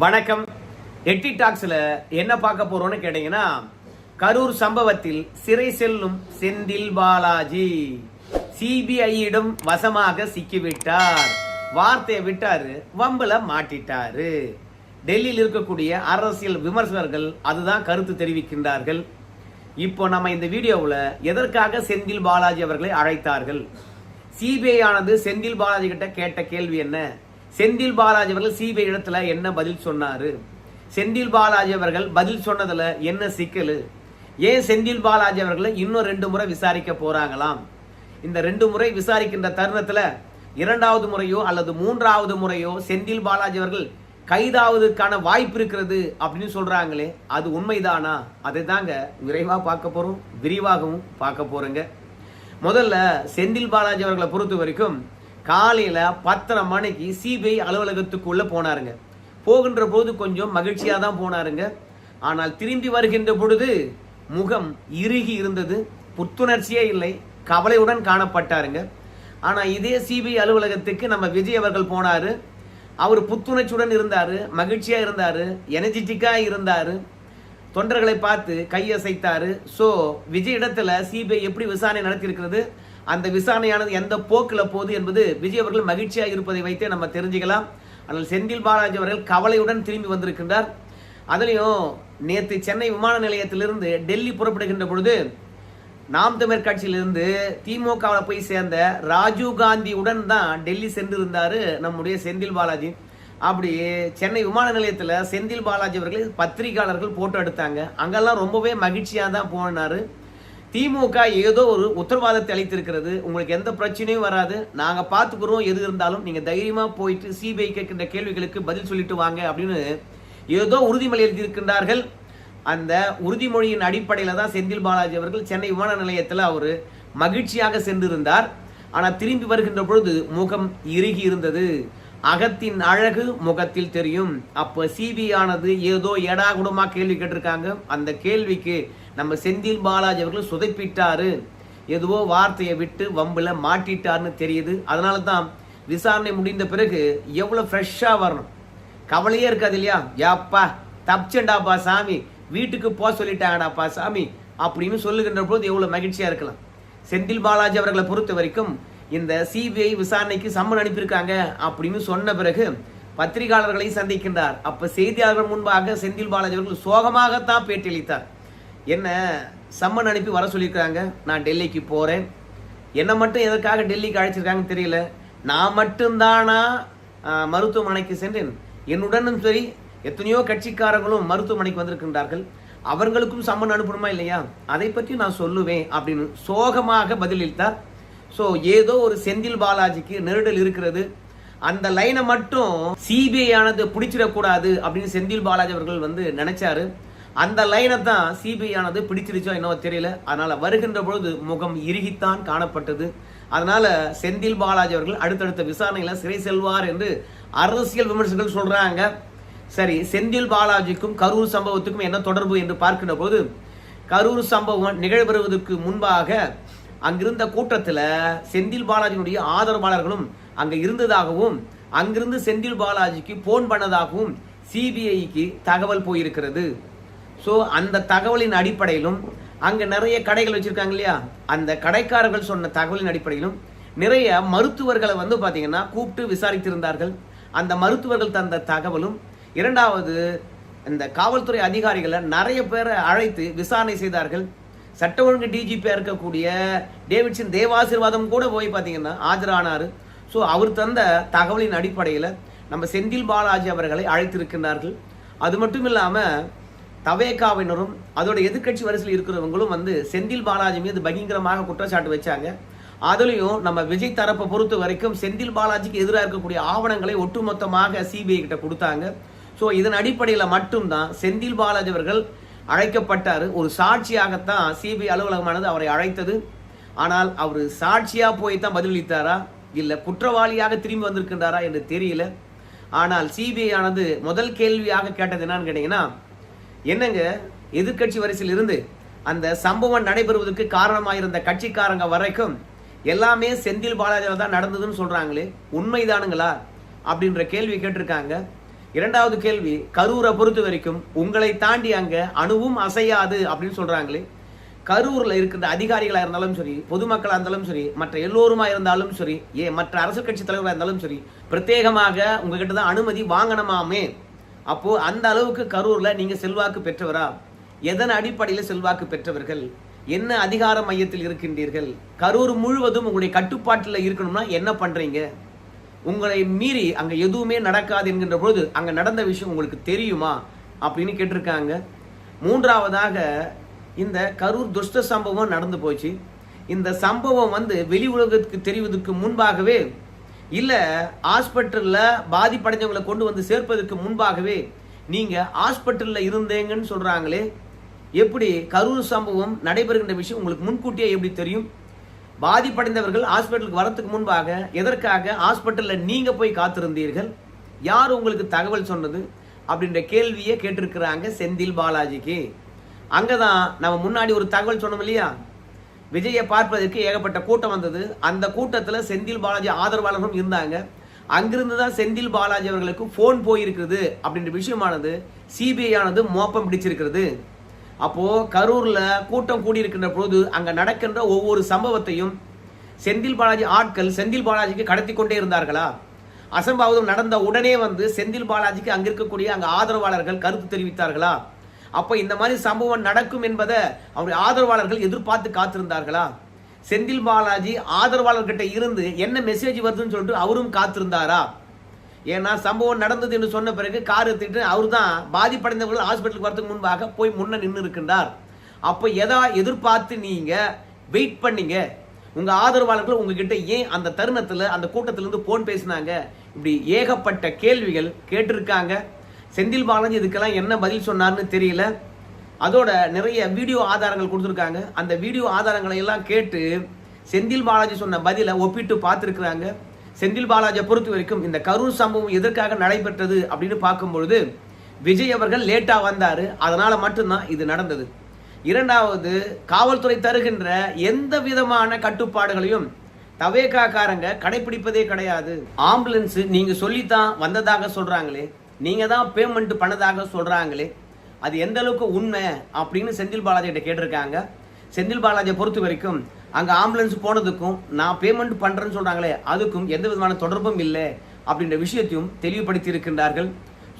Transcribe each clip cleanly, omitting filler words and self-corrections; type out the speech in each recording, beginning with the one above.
வணக்கம். எட்டி டாக்ஸ்ல என்ன பார்க்க போறோம்னு கேட்டீங்கன்னா, கரூர் சம்பவத்தில் சிறை செல்லும் செந்தில் பாலாஜி சிபிஐயிடம் வசமாக சிக்கிவிட்டார். வார்த்தையை விட்டாரு, வம்புல மாட்டிட்டாரு. டெல்லியில் இருக்கக்கூடிய அரசியல் விமர்சகர்கள் அதுதான் கருத்து தெரிவிக்கின்றார்கள். இப்போ நம்ம இந்த வீடியோவில் எதற்காக செந்தில் பாலாஜி அவர்களை அழைத்தார்கள், சிபிஐ ஆனது செந்தில் பாலாஜி கிட்ட கேட்ட கேள்வி என்ன, செந்தில் பாலாஜி அவர்கள் சிபிஐ இடத்துல என்ன பதில் சொன்னாரு, செந்தில் பாலாஜி அவர்கள் பதில் சொன்னதுல என்ன சிக்கல், ஏன் செந்தில் பாலாஜி அவர்களை இன்னும் 2 முறை விசாரிக்க போறாங்களாம், இந்த 2 முறை விசாரிக்கின்ற தருணத்துல 2வது முறையோ அல்லது 3வது முறையோ செந்தில் பாலாஜி அவர்கள் கைதாவதுக்கான வாய்ப்பு இருக்கிறது அப்படின்னு சொல்றாங்களே, அது உண்மைதானா? அதை தாங்க விரைவா பார்க்க போறோம், விரிவாகவும் பார்க்க போறோங்க. முதல்ல செந்தில் பாலாஜி அவர்களை பொறுத்த வரைக்கும் காலையில 10:30 மணிக்கு சிபிஐ அலுவலகத்துக்குள்ள போனாருங்க. போகின்ற போது கொஞ்சம் மகிழ்ச்சியா தான் போனாருங்க. ஆனால் திரும்பி வருகின்ற பொழுது முகம் இறுகி இருந்தது, புத்துணர்ச்சியே இல்லை, கவலையுடன் காணப்பட்டாருங்க. ஆனா இதே சிபிஐ அலுவலகத்துக்கு நம்ம விஜய் அவர்கள் போனாரு. அவர் புத்துணர்ச்சியுடன் இருந்தாரு, மகிழ்ச்சியா இருந்தாரு, எனர்ஜெட்டிக்கா இருந்தாரு, தொண்டர்களை பார்த்து கையசைத்தாரு. ஸோ விஜய் இடத்துல சிபிஐ எப்படி விசாரணை நடத்தி இருக்கிறது, அந்த விசாரணையானது எந்த போக்கில் போகுது என்பது விஜய் அவர்கள் மகிழ்ச்சியாக இருப்பதை வைத்தே நம்ம தெரிஞ்சுக்கலாம். ஆனால் செந்தில் பாலாஜி அவர்கள் கவலையுடன் திரும்பி வந்திருக்கின்றார். அதுலேயும் நேற்று சென்னை விமான நிலையத்திலிருந்து டெல்லி புறப்படுகின்ற பொழுது நாம் தமிழர் கட்சியிலிருந்து திமுகவில் போய் சேர்ந்த ராஜீவ் காந்தியுடன் தான் டெல்லி சென்றிருந்தாரு நம்முடைய செந்தில் பாலாஜி. அப்படி சென்னை விமான நிலையத்தில் செந்தில் பாலாஜி அவர்கள் பத்திரிகையாளர்கள் போட்டோ எடுத்தாங்க. அங்கெல்லாம் ரொம்பவே மகிழ்ச்சியாக தான் போனாரு. திமுக ஏதோ ஒரு உத்தரவாதத்தை அளித்திருக்கிறது, உங்களுக்கு எந்த பிரச்சனையும் வராது, நாங்க பார்த்துக்கிறோம், எது இருந்தாலும் நீங்க தைரியமா போயிட்டு சிபிஐ கேட்கின்ற கேள்விகளுக்கு பதில் சொல்லிட்டு வாங்க அப்படின்னு ஏதோ உறுதிமொழி எழுதியிருக்கின்றார்கள். அந்த உறுதிமொழியின் அடிப்படையில தான் செந்தில் பாலாஜி அவர்கள் சென்னை விமான நிலையத்தில் அவர் மகிழ்ச்சியாக சென்றிருந்தார். ஆனால் திரும்பி வருகின்ற பொழுது முகம் இறுகி இருந்தது. அகத்தின் அழகு முகத்தில் தெரியும். அப்ப சிபிஐ ஆனது ஏதோ எடாகுடமா கேள்வி கேட்டிருக்காங்க. அந்த கேள்விக்கு நம்ம செந்தில் பாலாஜி அவர்கள் சுதைப்பிட்டாரு, எதுவோ வார்த்தையை விட்டு வம்புல மாட்டிட்டாருன்னு தெரியுது. அதனால தான் விசாரணை முடிந்த பிறகு எவ்வளவு ஃப்ரெஷ்ஷா வரணும், கவலையே இருக்காது இல்லையா? யாப்பா தப்பிச்சண்டாப்பா சாமி, வீட்டுக்கு போக சொல்லிட்டாங்கடாப்பா சாமி அப்படின்னு சொல்லுகின்ற போது எவ்வளவு மகிழ்ச்சியா இருக்கலாம். செந்தில் பாலாஜி அவர்களை பொறுத்த வரைக்கும் இந்த சிபிஐ விசாரணைக்கு சம்மன் அனுப்பியிருக்காங்க அப்படின்னு சொன்ன பிறகு பத்திரிகையாளர்களை சந்திக்கின்றார். அப்ப செய்தியாளர்கள் முன்பாக செந்தில் பாலாஜி அவர்கள் சோகமாகத்தான் பேட்டியளித்தார். என்ன சம்மன் அனுப்பி வர சொல்லியிருக்காங்க, நான் டெல்லிக்கு போறேன், என்னை மட்டும் எதற்காக டெல்லிக்கு அழைச்சிருக்காங்கன்னு தெரியல, நான் மட்டும்தானா மருத்துவமனைக்கு சென்றேன், என்னுடனும் சரி எத்தனையோ கட்சிக்காரங்களும் மருத்துவமனைக்கு வந்திருக்கின்றார்கள், அவர்களுக்கும் சம்மன் அனுப்பணுமா இல்லையா, அதை பற்றி நான் சொல்லுவேன் அப்படின்னு சோகமாக பதிலளித்தார். ஸோ ஏதோ ஒரு செந்தில் பாலாஜிக்கு நெருடல் இருக்கிறது, அந்த லைனை மட்டும் சிபிஐ ஆனது பிடிச்சிடக்கூடாது அப்படின்னு செந்தில் பாலாஜி அவர்கள் நினைச்சாரு. அந்த லைனை தான் சிபிஐ ஆனது பிடிச்சிருச்சோ என்னவோ தெரியல. அதனால வருகின்ற பொழுது முகம் இறுகித்தான் காணப்பட்டது. அதனால செந்தில் பாலாஜி அவர்கள் அடுத்தடுத்த விசாரணையில சிறை செல்வார் என்று அரசியல் விமர்சகர்கள் சொல்றாங்க. சரி, செந்தில் பாலாஜிக்கும் கரூர் சம்பவத்துக்கும் என்ன தொடர்பு என்று பார்க்கின்ற போது, கரூர் சம்பவம் நிகழ்வதற்கு முன்பாக அங்கிருந்த கூட்டத்தில் செந்தில் பாலாஜியினுடைய ஆதரவாளர்களும் அங்க இருந்ததாகவும், அங்கிருந்து செந்தில் பாலாஜிக்கு போன் பண்ணதாகவும் சிபிஐக்கு தகவல் போயிருக்கிறது. ஸோ அந்த தகவலின் அடிப்படையிலும் அங்க நிறைய கடைகள் வச்சிருக்காங்க இல்லையா, அந்த கடைக்காரர்கள் சொன்ன தகவலின் அடிப்படையிலும் நிறைய மருத்துவர்களை பாத்தீங்கன்னா கூப்பிட்டு விசாரித்திருந்தார்கள். அந்த மருத்துவர்கள் தந்த தகவலும், இரண்டாவது இந்த காவல்துறை அதிகாரிகளை நிறைய பேரை அழைத்து விசாரணை செய்தார்கள். சட்ட ஒழுங்கு டிஜிபியா இருக்கக்கூடிய டேவிட்சன் தேவாசீர்வாதம் கூட போய் பார்த்தீங்கன்னா ஆஜரானாரு. ஸோ அவர் தந்த தகவலின் அடிப்படையில் நம்ம செந்தில் பாலாஜி அவர்களை அழைத்திருக்கிறார்கள். அது மட்டும் இல்லாமல் தவேகாவினரும் அதோட எதிர்கட்சி வரிசையில் இருக்கிறவங்களும் செந்தில் பாலாஜி மீது பயங்கரமாக குற்றச்சாட்டு வச்சாங்க. அதுலேயும் நம்ம விஜய் தரப்பை பொறுத்த வரைக்கும் செந்தில் பாலாஜிக்கு எதிராக இருக்கக்கூடிய ஆவணங்களை ஒட்டுமொத்தமாக சிபிஐ கிட்ட கொடுத்தாங்க. ஸோ இதன் அடிப்படையில் மட்டும்தான் செந்தில் பாலாஜி அவர்கள் அழைக்கப்பட்டார். ஒரு சாட்சியாகத்தான் சிபிஐ அலுவலகமானது அவரை அழைத்தது. ஆனால் அவர் சாட்சியா போய் தான் பதிலளித்தாரா, இல்ல குற்றவாளியாக திரும்பி வந்திருக்கின்றாரா என்று தெரியல. ஆனால் சிபிஐ ஆனது முதல் கேள்வியாக கேட்டது என்னன்னு கேட்டீங்கன்னா, என்னங்க எதிர்கட்சி வரிசையில் இருந்து அந்த சம்பவம் நடைபெறுவதற்கு காரணமாயிருந்த கட்சிக்காரங்க வரைக்கும் எல்லாமே செந்தில் பாலாஜியால தான் நடந்ததுன்னு சொல்றாங்களே, உண்மைதானுங்களா அப்படின்ற கேள்வி கேட்டிருக்காங்க. இரண்டாவது கேள்வி, கரூரை பொறுத்த வரைக்கும் உங்களை தாண்டி அங்க அணுவும் அசையாது அப்படின்னு சொல்றாங்களே, கரூர்ல இருக்கின்ற அதிகாரிகளா இருந்தாலும் சரி, பொதுமக்களா இருந்தாலும் சரி, மற்ற எல்லோருமா இருந்தாலும் சரி, மற்ற அரசியல் கட்சி தலைவர்களா இருந்தாலும் சரி, பிரத்யேகமாக உங்ககிட்ட தான் அனுமதி வாங்கணுமாமே. அப்போ அந்த அளவுக்கு கரூர்ல நீங்க செல்வாக்கு பெற்றவரா? எதன் அடிப்படையில் செல்வாக்கு பெற்றவர்கள்? என்ன அதிகார மையத்தில் இருக்கின்றீர்கள்? கரூர் முழுவதும் உங்களுடைய கட்டுப்பாட்டில் இருக்கணும்னா என்ன பண்றீங்க? உங்களை மீறி அங்க எதுவுமே நடக்காது என்கின்ற பொழுது அங்க நடந்த விஷயம் உங்களுக்கு தெரியுமா அப்படின்னு கேட்டிருக்காங்க. மூன்றாவதாக, இந்த கரூர் துஷ்ட சம்பவம் நடந்து போச்சு. இந்த சம்பவம் வெளி உலகத்துக்கு தெரிவதற்கு முன்பாகவே, இல்ல ஹாஸ்பிட்டல்ல பாதிப்படைஞ்சவங்களை கொண்டு வந்து சேர்ப்பதற்கு முன்பாகவே நீங்க ஹாஸ்பிட்டல்ல இருந்தீங்கன்னு சொல்றாங்களே, எப்படி கரூர் சம்பவம் நடைபெறுகின்ற விஷயம் உங்களுக்கு முன்கூட்டியே எப்படி தெரியும்? பாதிப்படைந்தவர்கள் ஹாஸ்பிட்டலுக்கு வரத்துக்கு முன்பாக எதற்காக ஹாஸ்பிட்டல்ல நீங்க போய் காத்திருந்தீர்கள்? யார் உங்களுக்கு தகவல் சொன்னது அப்படின்ற கேள்வியை கேட்டிருக்கிறாங்க செந்தில் பாலாஜிக்கு. அங்கதான் நம்ம முன்னாடி ஒரு தகவல் சொன்னோம் இல்லையா, விஜயை பார்ப்பதற்கு ஏகப்பட்ட கூட்டம் வந்தது. அந்த கூட்டத்துல செந்தில் பாலாஜி ஆதரவாளர்களும் இருந்தாங்க. அங்கிருந்து தான் செந்தில் பாலாஜி அவர்களுக்கு போன் போயிருக்கிறது அப்படின்ற விஷயமானது சிபிஐ ஆனது மோப்பம் பிடிச்சிருக்கிறது. அப்போ கரூர்ல கூட்டம் கூடியிருக்கின்ற பொழுது அங்க நடக்கின்ற ஒவ்வொரு சம்பவத்தையும் செந்தில் பாலாஜி ஆட்கள் செந்தில் பாலாஜிக்கு கடத்தி கொண்டே இருந்தார்களா? அசம்பாவிதம் நடந்த உடனே செந்தில் பாலாஜிக்கு அங்க இருக்கக்கூடிய அங்க ஆதரவாளர்கள் கருத்து தெரிவித்தார்களா? அப்ப இந்த மாதிரி சம்பவம் நடக்கும் என்பதை அவருடைய ஆதரவாளர்கள் எதிர்பார்த்து காத்திருந்தார்களா? செந்தில் பாலாஜி ஆதரவாளர்கிட்ட இருந்து என்ன மெசேஜ் வருதுன்னு சொல்லிட்டு அவரும் காத்திருந்தாரா? ஏன்னா சம்பவம் நடந்தது என்று சொன்ன பிறகு கார் எடுத்துட்டு அவர் தான் பாதிப்படைந்தவர்கள் ஹாஸ்பிட்டலுக்கு வரதுக்கு முன்பாக போய் முன்ன நின்று இருக்கின்றார். அப்போ எதிர்பார்த்து நீங்க வெயிட் பண்ணீங்க? உங்க ஆதரவாளர்கள் உங்ககிட்ட ஏன் அந்த தருணத்துல அந்த கூட்டத்திலிருந்து போன் பேசினாங்க? இப்படி ஏகப்பட்ட கேள்விகள் கேட்டிருக்காங்க. செந்தில் பாலாஜி இதுக்கெல்லாம் என்ன பதில் சொன்னார்னு தெரியல. அதோட நிறைய வீடியோ ஆதாரங்கள் கொடுத்துருக்காங்க. அந்த வீடியோ ஆதாரங்களை எல்லாம் கேட்டு செந்தில் பாலாஜி சொன்ன பதிலை ஒப்பிட்டு பார்த்துருக்குறாங்க. செந்தில் பாலாஜியை பொறுத்த வரைக்கும் இந்த கரூர் சம்பவம் எதற்காக நடைபெற்றது அப்படின்னு பார்க்கும்பொழுது, விஜய் அவர்கள் லேட்டா வந்தாரு, அதனால மட்டும்தான் இது நடந்தது. இரண்டாவது, காவல்துறை தருகின்ற எந்த விதமான கட்டுப்பாடுகளையும் தவேகாக்காரங்க கடைபிடிப்பதே கிடையாது. ஆம்புலன்ஸ் நீங்க சொல்லித்தான் வந்ததாக சொல்றாங்களே, நீங்க தான் பேமெண்ட் பண்ணதாக சொல்றாங்களே, அது எந்த அளவுக்கு உண்மை அப்படின்னு செந்தில் பாலாஜி கிட்ட கேட்டிருக்காங்க. செந்தில் பாலாஜியை பொறுத்த வரைக்கும் அங்க ஆம்புலன்ஸ் போனதுக்கும் நான் பேமெண்ட் பண்றேன்னு சொல்றாங்களே அதுக்கும் எந்த விதமான தொடர்பும் இல்லை அப்படின்ற விஷயத்தையும் தெளிவுபடுத்தி இருக்கின்றார்கள்.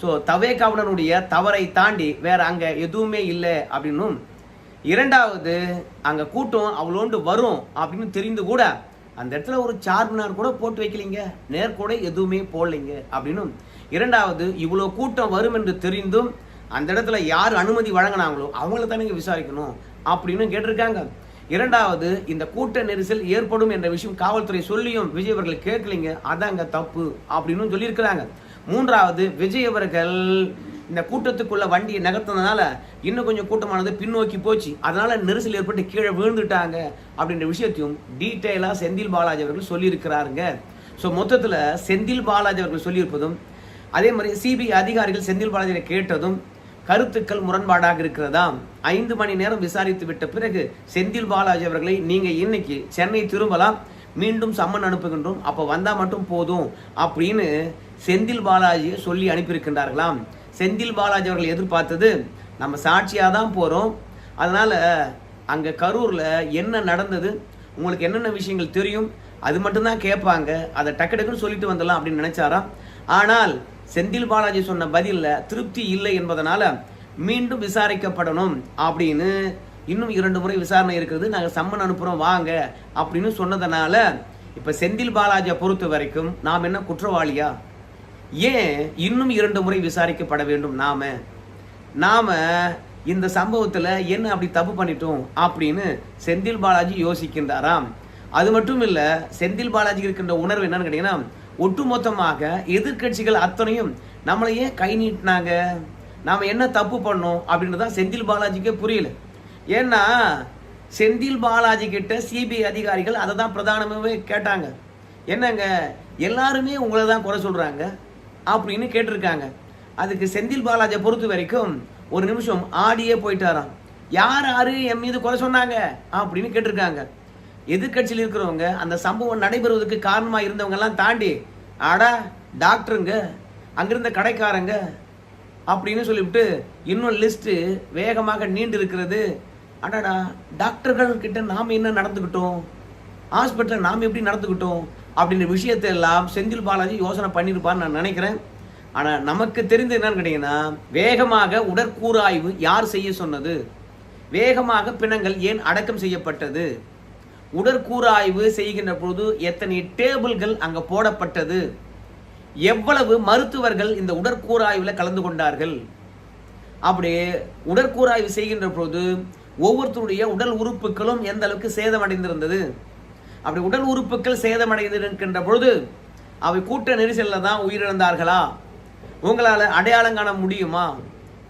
ஸோ தவேகாவுடனுடைய தவறை தாண்டி வேற அங்க எதுவுமே இல்லை அப்படின்னும், இரண்டாவது அங்க கூட்டம் அவ்வளோண்டு வரும் அப்படின்னு தெரிந்து கூட அந்த இடத்துல ஒரு சார்மினார் கூட போட்டு வைக்கலீங்க, நேர்கூட எதுவுமே போடலைங்க அப்படின்னும், இரண்டாவது இவ்வளோ கூட்டம் வரும் என்று தெரிந்தும் அந்த இடத்துல யார் அனுமதி வழங்கினாங்களோ அவங்கள தானே விசாரிக்கணும் அப்படின்னு கேட்டிருக்காங்க. இரண்டாவது, இந்த கூட்ட நெரிசல் ஏற்படும் என்ற விஷயம் காவல்துறை சொல்லியும் விஜய் அவர்கள் கேட்கலீங்க, அதாங்க தப்பு அப்படின்னு சொல்லியிருக்கிறாங்க. மூன்றாவது, விஜய் அவர்கள் இந்த கூட்டத்துக்குள்ள வண்டியை நகர்த்தினதுனால இன்னும் கொஞ்சம் கூட்டமானது பின்னோக்கி போச்சு, அதனால நெரிசல் ஏற்பட்டு கீழே விழுந்துட்டாங்க அப்படின்ற விஷயத்தையும் டீட்டெயிலா செந்தில் பாலாஜி அவர்கள் சொல்லியிருக்கிறாருங்க. ஸோ மொத்தத்தில் செந்தில் பாலாஜி அவர்கள் சொல்லியிருப்பதும் அதே மாதிரி சிபிஐ அதிகாரிகள் செந்தில் பாலாஜியை கேட்டதும் கருத்துக்கள் முரண்பாடாக இருக்கிறதா? 5 மணி நேரம் விசாரித்து விட்ட பிறகு செந்தில் பாலாஜி அவர்களை நீங்க இன்னைக்கு சென்னை திரும்பலாம், மீண்டும் சம்மன் அனுப்புகின்றோம், அப்ப வந்தா மட்டும் போதும் அப்படின்னு செந்தில் பாலாஜியை சொல்லி அனுப்பியிருக்கின்றார்களாம். செந்தில் பாலாஜி அவர்கள் எதிர்பார்த்தது நம்ம சாட்சியா தான் போறோம், அதனால அங்க கரூர்ல என்ன நடந்தது, உங்களுக்கு என்னென்ன விஷயங்கள் தெரியும் அது மட்டும்தான் கேட்பாங்க, அதை டக்கு டக்குன்னு சொல்லிட்டு வந்துடலாம் அப்படின்னு நினைச்சாராம். ஆனால் செந்தில் பாலாஜி சொன்ன பதில திருப்தி இல்லை என்பதனால மீண்டும் விசாரிக்கப்படணும் அப்படின்னு இன்னும் 2 முறை விசாரணை இருக்கிறது, நாங்கள் சம்மன் அனுப்புறோம் வாங்க அப்படின்னு சொன்னதனால இப்ப செந்தில் பாலாஜியை பொறுத்த வரைக்கும் நாம் என்ன குற்றவாளியா? ஏன் இன்னும் 2 முறை விசாரிக்கப்பட வேண்டும்? நாம இந்த சம்பவத்துல என்ன அப்படி தப்பு பண்ணிட்டோம் அப்படின்னு செந்தில் பாலாஜி யோசிக்கின்றாராம். அது மட்டும் இல்ல, செந்தில் பாலாஜி இருக்கின்ற உணர்வு என்னன்னு கேட்டீங்கன்னா, ஒட்டுமொத்தமாக எதிர்கட்சிகள் அத்தனையும் நம்மளையே கை நீட்டினாங்க, நாம என்ன தப்பு பண்ணோம் அப்படின்றதான் செந்தில் பாலாஜிக்கே புரியல. ஏன்னா செந்தில் பாலாஜி கிட்ட சிபிஐ அதிகாரிகள் அதை தான் பிரதானமாகவே கேட்டாங்க, என்னங்க எல்லாருமே உங்களை தான் குறை சொல்றாங்க அப்படின்னு கேட்டிருக்காங்க. அதுக்கு செந்தில் பாலாஜியை பொறுத்த வரைக்கும் ஒரு நிமிஷம் ஆடியே போயிட்டாராம். யாரு என் மீது குறை சொன்னாங்க அப்படின்னு கேட்டிருக்காங்க. எதிர்கட்சியில் இருக்கிறவங்க அந்த சம்பவம் நடைபெறுவதற்கு காரணமா இருந்தவங்க எல்லாம் தாண்டி, ஆடா டாக்டருங்க, அங்கிருந்த கடைக்காரங்க அப்படின்னு சொல்லிவிட்டு இன்னும் லிஸ்ட் வேகமாக நீண்டு இருக்கிறது. அடடா, டாக்டர்கள் கிட்ட நாம் என்ன நடந்துக்கிட்டோம், ஹாஸ்பிட்டல் நாம் எப்படி நடந்துக்கிட்டோம் அப்படின்ற விஷயத்தை எல்லாம் செந்தில் பாலாஜி யோசனை பண்ணியிருப்பான்னு நான் நினைக்கிறேன். ஆனால் நமக்கு தெரிந்து என்னன்னு கேட்டீங்கன்னா, வேகமாக உடற்கூறாய்வு யார் செய்ய சொன்னது, வேகமாக பிணங்கள் ஏன் அடக்கம் செய்யப்பட்டது, உடற்கூறாய்வு செய்கின்ற பொழுது எத்தனை டேபிள்கள் அங்க போடப்பட்டது, எவ்வளவு மருத்துவர்கள் இந்த உடற்கூறாய்வில் கலந்து கொண்டார்கள், அப்படி உடற்கூறாய்வு செய்கின்ற பொழுது ஒவ்வொருத்தருடைய உடல் உறுப்புகளும் எந்த அளவுக்கு சேதமடைந்திருந்தது, அப்படி உடல் உறுப்புகள் சேதமடைந்திருக்கின்ற பொழுது அவை கூட்ட நெரிசலில் தான் உயிரிழந்தார்களா, உங்களால் அடையாளம் காண முடியுமா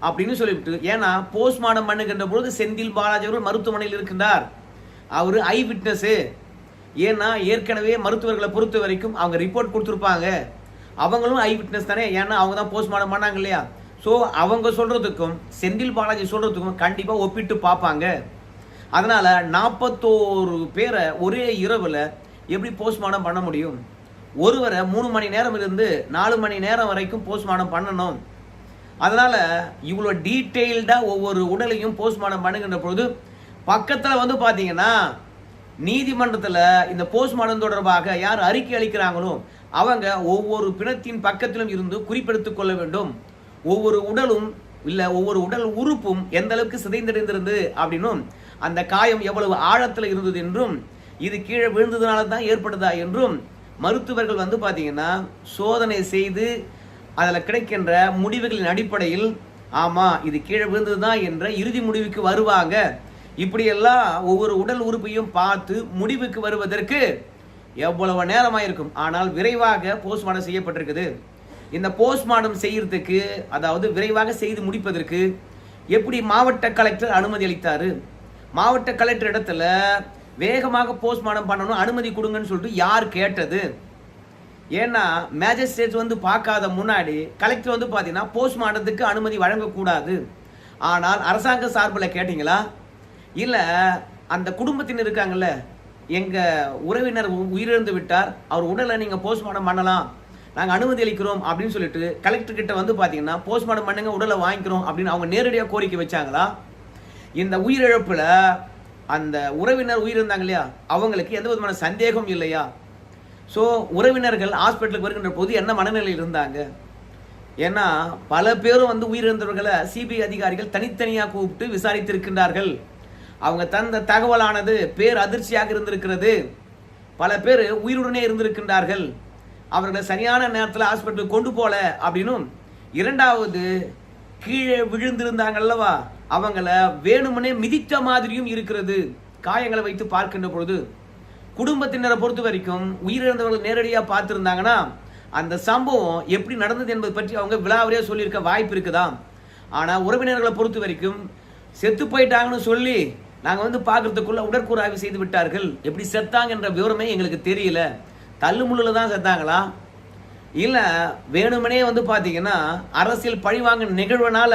அப்படின்னு சொல்லிவிட்டு, ஏன்னா போஸ்ட்மார்டம் பண்ணுகின்ற பொழுது செந்தில் பாலாஜி அவர்கள் மருத்துவமனையில் இருக்கின்றார். அவர் ஐ விட்னஸ். ஏன்னா ஏற்கனவே மருத்துவர்களை பொறுத்த வரைக்கும் அவங்க ரிப்போர்ட் கொடுத்துருப்பாங்க, அவங்களும் ஐ விட்னஸ் தானே, ஏன்னா அவங்க தான் போஸ்ட்மார்டம் பண்ணாங்க இல்லையா. ஸோ அவங்க சொல்றதுக்கும் செந்தில் பாலாஜி சொல்றதுக்கும் கண்டிப்பாக ஒப்பிட்டு பார்ப்பாங்க. அதனால 41 பேரை ஒரே இரவில் எப்படி போஸ்ட்மார்டம் பண்ண முடியும்? ஒருவரை 3 மணி நேரம் இருந்து 4 மணி நேரம் வரைக்கும் போஸ்ட்மார்டம் பண்ணணும். அதனால இவ்வளோ டீட்டெயில்டாக ஒவ்வொரு உடலையும் போஸ்ட்மார்டம் பண்ணுகின்ற பொழுது பக்கத்தில் வந்து பார்த்தீங்கன்னா நீதிமன்றத்தில் இந்த போஸ்ட்மார்டம் தொடர்பாக யார் அறிக்கை அளிக்கிறாங்களோ அவங்க ஒவ்வொரு பிணத்தின் பக்கத்திலும் இருந்து குறிப்பெடுத்துக் கொள்ள வேண்டும். ஒவ்வொரு உடலும் இல்லை ஒவ்வொரு உடல் உறுப்பும் எந்த அளவுக்கு சிதைந்திருந்திருந்து அப்படின்னும், அந்த காயம் எவ்வளவு ஆழத்தில் இருந்தது என்றும், இது கீழே விழுந்ததுனால தான் ஏற்படுதா என்றும் மருத்துவர்கள் வந்து பார்த்தீங்கன்னா சோதனை செய்து அதில் கிடைக்கின்ற முடிவுகளின் அடிப்படையில் ஆமாம் இது கீழே விழுந்தது தான் என்ற இறுதி முடிவுக்கு வருவாங்க. இப்படியெல்லாம் ஒவ்வொரு உடல் உறுப்பையும் பார்த்து முடிவுக்கு வருவதற்கு எவ்வளவு நேரமாயிருக்கும். ஆனால் விரைவாக போஸ்ட்மார்டம் செய்யப்பட்டிருக்குது. இந்த போஸ்ட்மார்டம் செய்யறதுக்கு, அதாவது விரைவாக செய்து முடிப்பதற்கு எப்படி மாவட்ட கலெக்டர் அனுமதி அளித்தாரு? மாவட்ட கலெக்டர் இடத்துல வேகமாக போஸ்ட்மார்டம் பண்ணணும் அனுமதி கொடுங்கன்னு சொல்லிட்டு யார் கேட்டது? ஏன்னா மேஜிஸ்ட்ரேட் வந்து பார்க்காத முன்னாடி கலெக்டர் வந்து பார்த்தீங்கன்னா போஸ்ட்மார்ட்டத்துக்கு அனுமதி வழங்கக்கூடாது. ஆனால் அரசாங்க சார்பில் கேட்டீங்களா? இல்லை அந்த குடும்பத்தினர் இருக்காங்கல்ல, எங்கள் உறவினர் உயிரிழந்து விட்டார், அவர் உடலை நீங்கள் போஸ்ட்மார்ட்டம் பண்ணலாம், நாங்கள் அனுமதி அளிக்கிறோம் அப்படின்னு சொல்லிட்டு கலெக்டர் கிட்ட வந்து பார்த்தீங்கன்னா போஸ்ட்மார்ட்டம் பண்ணுங்க, உடலை வாங்கிக்கிறோம் அப்படின்னு அவங்க நேரடியாக கோரிக்கை வச்சாங்களா? இந்த உயிரிழப்பில் அந்த உறவினர் உயிரிழந்தாங்க இல்லையா, அவங்களுக்கு எந்த விதமான சந்தேகம் இல்லையா? ஸோ உறவினர்கள் ஹாஸ்பிட்டலுக்கு வருகின்ற போது என்ன மனநிலையில் இருந்தாங்க? ஏன்னா பல பேரும் வந்து உயிரிழந்தவர்களை சிபிஐ அதிகாரிகள் தனித்தனியாக கூப்பிட்டு விசாரித்திருக்கின்றார்கள். அவங்க தந்த தகவலானது பேர் அதிர்ச்சியாக இருந்திருக்கிறது. பல பேர் உயிருடனே இருந்திருக்கின்றார்கள். அவர்களை சரியான நேரத்தில் ஹாஸ்பிட்டலுக்கு கொண்டு போல அப்படின்னும், இரண்டாவது கீழே விழுந்திருந்தாங்க அல்லவா, அவங்கள வேணுமனே மிதித்த மாதிரியும் இருக்கிறது காயங்களை வைத்து பார்க்கின்ற பொழுது. குடும்பத்தினரை பொறுத்த வரைக்கும் உயிரிழந்தவர்கள் நேரடியாக பார்த்துருந்தாங்கன்னா அந்த சம்பவம் எப்படி நடந்தது என்பது பற்றி அவங்க விழாவறியா சொல்லியிருக்க வாய்ப்பு இருக்குதாம். ஆனால் உறவினர்களை பொறுத்த வரைக்கும் செத்து போயிட்டாங்கன்னு சொல்லி நாங்கள் வந்து பார்க்கறதுக்குள்ள உடற்கூறாய்வு செய்து விட்டார்கள். எப்படி செத்தாங்கன்ற விவரமே எங்களுக்கு தெரியல. தள்ளுமுள்ளில் தான் செத்தாங்களா, இல்லை வேணுமனே வந்து பார்த்தீங்கன்னா அரசியல் பழிவாங்க நிகழ்வுனால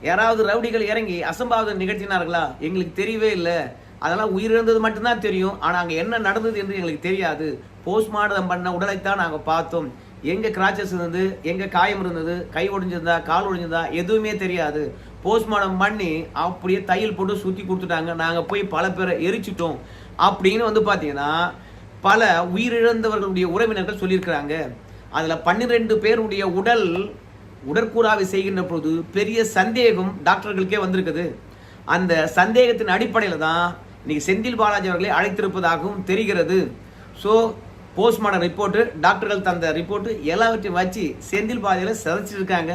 யாராவது ரவுடிகள் இறங்கி அசம்பாவிதம் நிகழ்த்தினார்களா? எங்களுக்கு தெரியவே இல்லை. அதெல்லாம் உயிரிழந்தது மட்டும்தான் தெரியும். ஆனால் அங்கே என்ன நடந்தது என்று எங்களுக்கு தெரியாது. போஸ்ட்மார்ட்டம் பண்ண உடலைத்தான் நாங்கள் பார்த்தோம். எங்கே கிராச்சஸ் இருந்தது, எங்கே காயம் இருந்தது, கை ஒடிஞ்சிருந்தா கால் ஒடிஞ்சிருந்தா எதுவுமே தெரியாது. போஸ்ட்மார்ட்டம் பண்ணி அப்படியே தையல் போட்டு சுற்றி கொடுத்துட்டாங்க. நாங்கள் போய் பல பேரை எரிச்சிட்டோம் அப்படின்னு வந்து பார்த்தீங்கன்னா பல உயிரிழந்தவர்களுடைய உறவினர்கள் சொல்லியிருக்கிறாங்க. அதில் 12 பேருடைய உடற்கூறாய்வு செய்கின்ற பொழுது பெரிய சந்தேகம் டாக்டர்களுக்கே வந்திருக்குது. அந்த சந்தேகத்தின் அடிப்படையில் தான் இன்னைக்கு செந்தில் பாலாஜி அவர்களை அழைத்திருப்பதாகவும் தெரிகிறது. ஸோ போஸ்ட்மார்ட்டம் ரிப்போர்ட்டு, டாக்டர்கள் தந்த ரிப்போர்ட்டு எல்லாவற்றையும் வச்சு செந்தில் பாலாஜியில் சிதைச்சிருக்காங்க.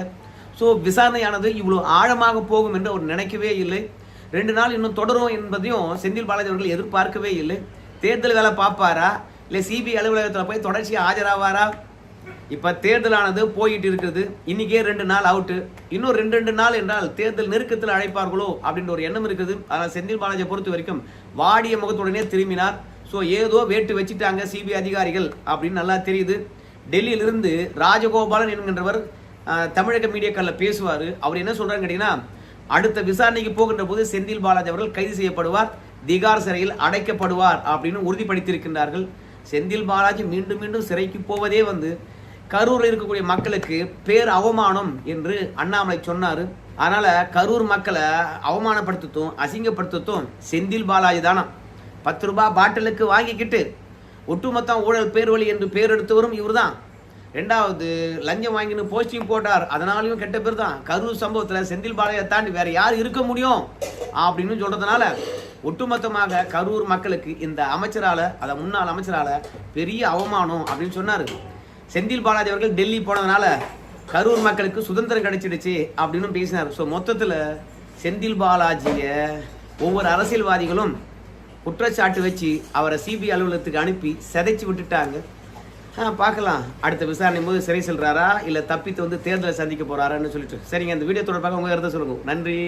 ஸோ விசாரணையானது இவ்வளோ ஆழமாக போகும் என்று அவர் நினைக்கவே இல்லை. 2 நாள் இன்னும் தொடரும் என்பதையும் செந்தில் பாலாஜி அவர்கள் எதிர்பார்க்கவே இல்லை. தேர்தல் வேலை பார்ப்பாரா, இல்லை சிபிஐ அலுவலகத்தில் போய் தொடர்ச்சியாக ஆஜராவாரா? இப்போ தேர்தலானது போயிட்டு இருக்குது. இன்னைக்கே 2 நாள் அவுட்டு, இன்னும் 2 நாள் என்றால் தேர்தல் நெருக்கத்தில் அழைப்பார்களோ அப்படின்ற ஒரு எண்ணம் இருக்குது. ஆனால் செந்தில் பாலாஜியை பொறுத்த வரைக்கும் வாடிய முகத்துடனே திரும்பினார். ஸோ ஏதோ வேட்டு வச்சுட்டாங்க சிபிஐ அதிகாரிகள் அப்படின்னு நல்லா தெரியுது. டெல்லியிலிருந்து ராஜகோபாலன் என்கின்றவர் தமிழக மீடியாக்களில் பேசுவார். அவர் என்ன சொல்றாருன்னு கேட்டீங்கன்னா, அடுத்த விசாரணைக்கு போகின்ற போது செந்தில் பாலாஜி அவர்கள் கைது செய்யப்படுவார், திகார் சிறையில் அடைக்கப்படுவார் அப்படின்னு உறுதிப்படுத்தியிருக்கின்றார்கள். செந்தில் பாலாஜி மீண்டும் மீண்டும் சிறைக்கு போவதே வந்து கரூரில் இருக்கக்கூடிய மக்களுக்கு பேர் அவமானம் என்று அண்ணாமலை சொன்னாரு. அதனால கரூர் மக்களை அவமானப்படுத்தத்தும் அசிங்கப்படுத்தத்தும் செந்தில் பாலாஜி தானா. 10 ரூபாய் பாட்டிலுக்கு வாங்கிக்கிட்டு ஒட்டுமொத்தம் ஊழல் பேர் வழி என்று பேர் எடுத்தவரும் இவர் தான். 2வது லஞ்சம் வாங்கின்னு போஸ்டிங் போட்டார், அதனாலையும் கெட்ட பேர் தான். கரூர் சம்பவத்தில் செந்தில் பாலாஜியை தாண்டி வேற யார் இருக்க முடியும் அப்படின்னு சொல்றதுனால ஒட்டுமொத்தமாக கரூர் மக்களுக்கு இந்த அமைச்சரால, அதை முன்னாள் அமைச்சரால பெரிய அவமானம் அப்படின்னு சொன்னாரு. செந்தில் பாலாஜி அவர்கள் டெல்லி போனதுனால கரூர் மக்களுக்கு சுதந்திரம் கிடைச்சிடுச்சு அப்படின்னு பேசினார். ஸோ மொத்தத்தில் செந்தில் பாலாஜியை ஒவ்வொரு அரசியல்வாதிகளும் குற்றச்சாட்டு வச்சு அவரை சிபிஐ அலுவலகத்துக்கு அனுப்பி சிதைச்சு விட்டுட்டாங்க. பார்க்கலாம் அடுத்த விசாரணை போது சிறை செல்றாரா இல்லை தப்பித்து தேர்தலை சந்திக்க போறாரான்னு சொல்லிட்டு. சரிங்க, இந்த வீடியோ தொடர்பாக உங்க கருத்தை சொல்லுங்க. நன்றி.